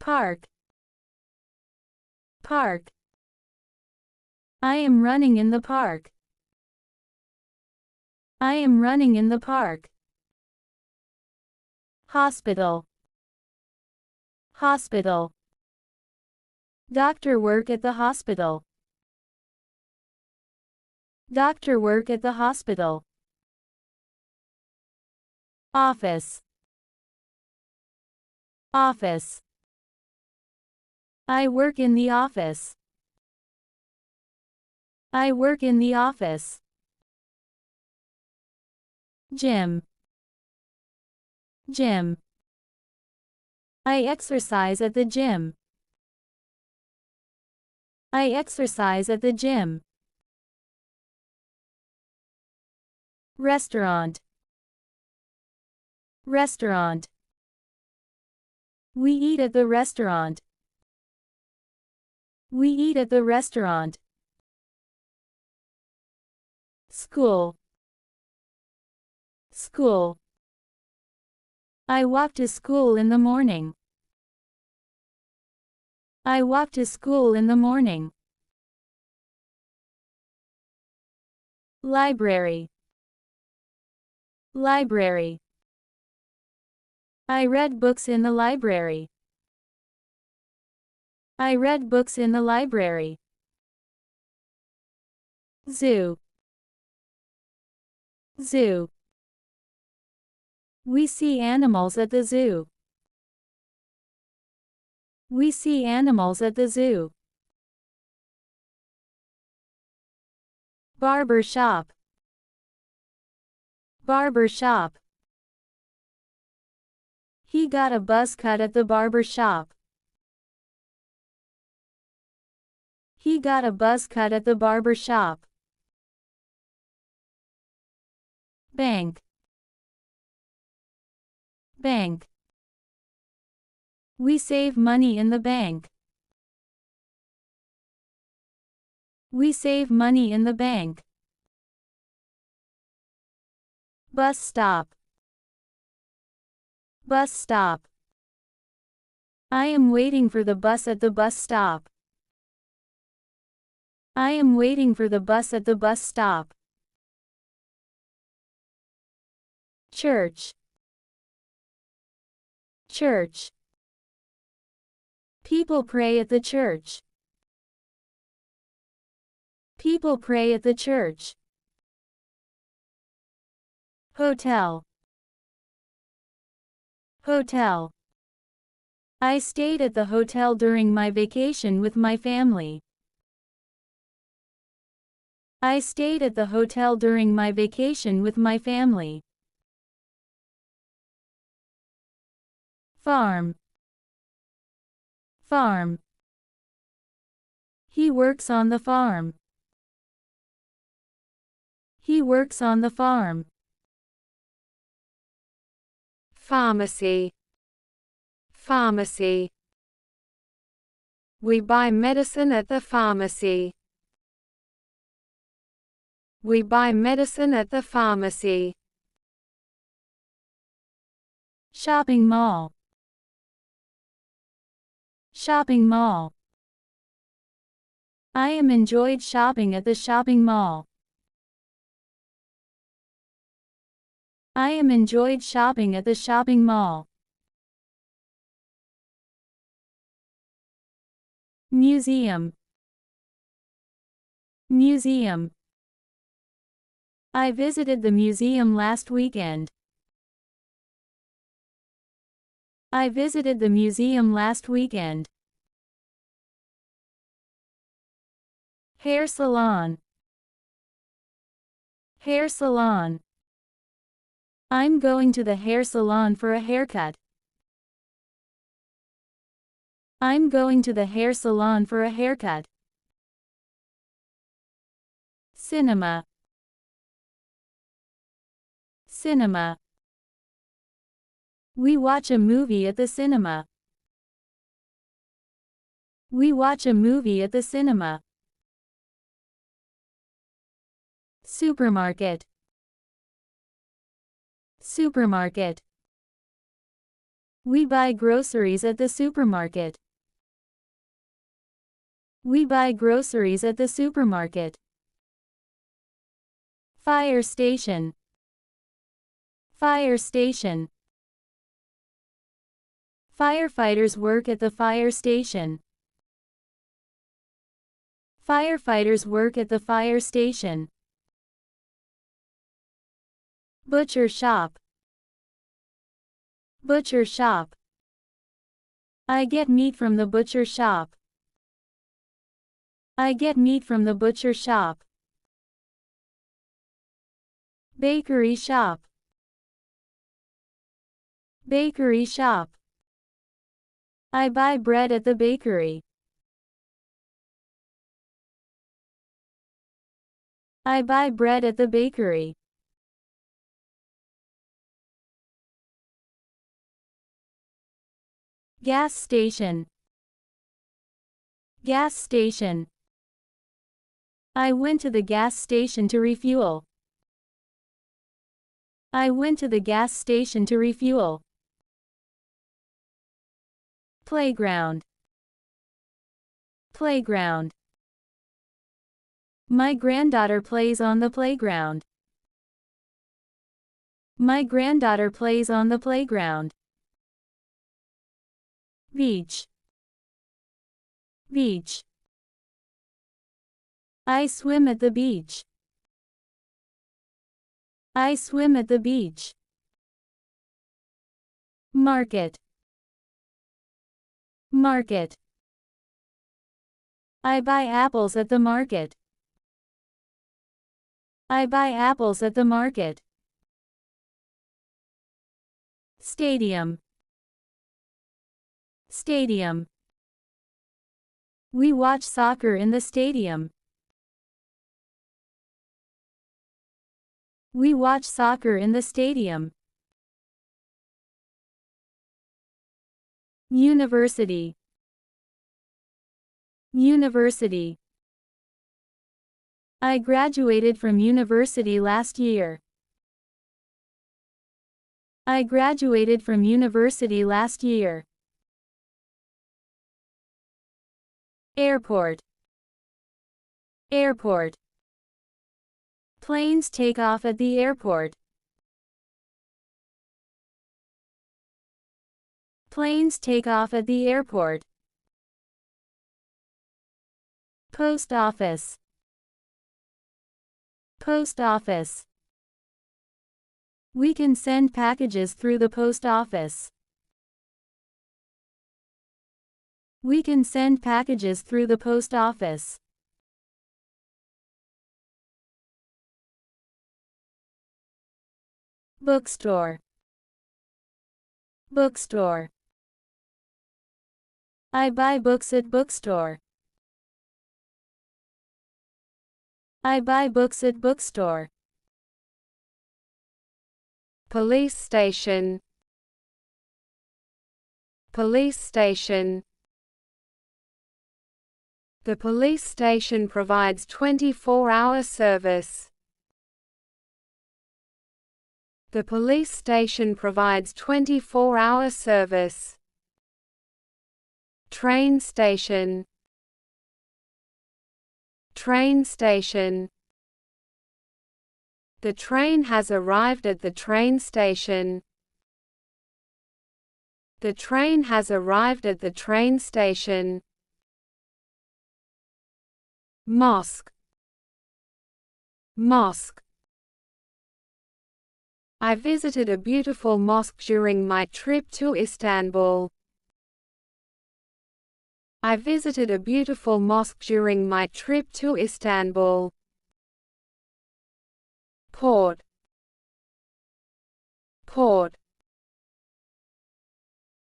Park. Park. I am running in the park. I am running in the park. Hospital. Hospital. Doctor work at the hospital. Doctor work at the hospital. Office. Office. I work in the office. I work in the office. Gym. Gym. I exercise at the gym. I exercise at the gym. Restaurant. Restaurant. We eat at the restaurant. We eat at the restaurant. School. School. I walk to school in the morning. I walk to school in the morning. Library. Library. I read books in the library. I read books in the library. Zoo. Zoo. We see animals at the zoo. We see animals at the zoo. Barber shop. Barber shop. He got a buzz cut at the barber shop. He got a buzz cut at the barber shop. Bank. Bank. We save money in the bank. We save money in the bank. Bus stop. Bus stop. I am waiting for the bus at the bus stop. I am waiting for the bus at the bus stop. Church. Church. People pray at the church. People pray at the church. Hotel. Hotel. I stayed at the hotel during my vacation with my family. I stayed at the hotel during my vacation with my family. Farm. Farm. He works on the farm. He works on the farm. Pharmacy. Pharmacy. We buy medicine at the pharmacy. We buy medicine at the pharmacy. Shopping mall. Shopping mall. I am enjoyed shopping at the shopping mall. I am enjoyed shopping at the shopping mall. Museum. Museum. I visited the museum last weekend. I visited the museum last weekend. Hair salon. Hair salon. I'm going to the hair salon for a haircut. I'm going to the hair salon for a haircut. Cinema. Cinema. We watch a movie at the cinema. We watch a movie at the cinema. Supermarket. Supermarket. We buy groceries at the supermarket. We buy groceries at the supermarket. Fire station. Fire station. Firefighters work at the fire station. Firefighters work at the fire station. Butcher shop. Butcher shop. I get meat from the butcher shop. I get meat from the butcher shop. Bakery shop. Bakery shop. I buy bread at the bakery. I buy bread at the bakery. Gas station. Gas station. I went to the gas station to refuel. I went to the gas station to refuel. Playground. Playground. My granddaughter plays on the playground. My granddaughter plays on the playground. Beach. Beach. I swim at the beach. I swim at the beach. Market. Market. I buy apples at the market. I buy apples at the market. Stadium. Stadium. We watch soccer in the stadium. We watch soccer in the stadium. University. University. I graduated from university last year. I graduated from university last year. Airport. Airport. Planes take off at the airport. Planes take off at the airport. Post office. Post office. We can send packages through the post office. We can send packages through the post office. Bookstore. Bookstore. I buy books at bookstore. I buy books at bookstore. Police station. Police station. The police station provides 24-hour service. The police station provides 24-hour service. Train station. Train station. The train has arrived at the train station. The train has arrived at the train station. Mosque. Mosque. I visited a beautiful mosque during my trip to Istanbul. I visited a beautiful mosque during my trip to Istanbul. Port. Port.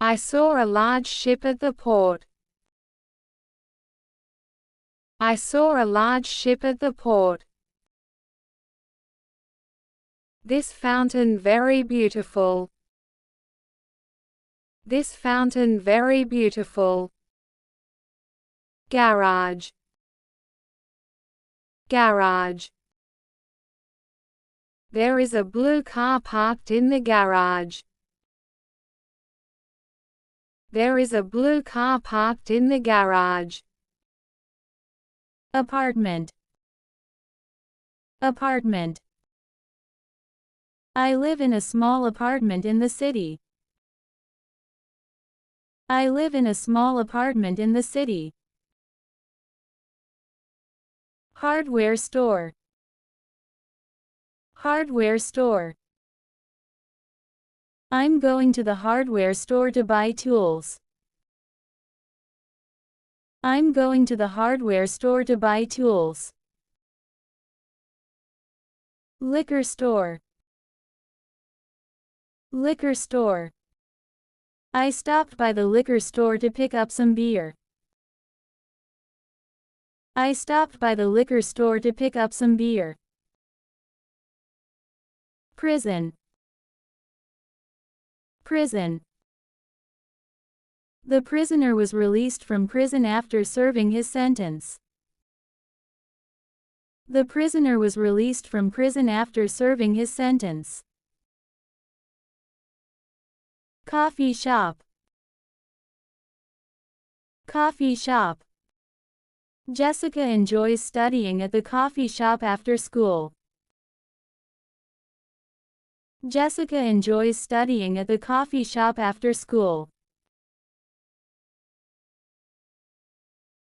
I saw a large ship at the port. I saw a large ship at the port. This fountain very beautiful. This fountain very beautiful. Garage. Garage. There is a blue car parked in the garage. There is a blue car parked in the garage. Apartment. Apartment. I live in a small apartment in the city. I live in a small apartment in the city. Hardware store. Hardware store. I'm going to the hardware store to buy tools. I'm going to the hardware store to buy tools. Liquor store. Liquor store. I stopped by the liquor store to pick up some beer. I stopped by the liquor store to pick up some beer. Prison. Prison. The prisoner was released from prison after serving his sentence. The prisoner was released from prison after serving his sentence. Coffee shop. Coffee shop. Jessica enjoys studying at the coffee shop after school. Jessica enjoys studying at the coffee shop after school.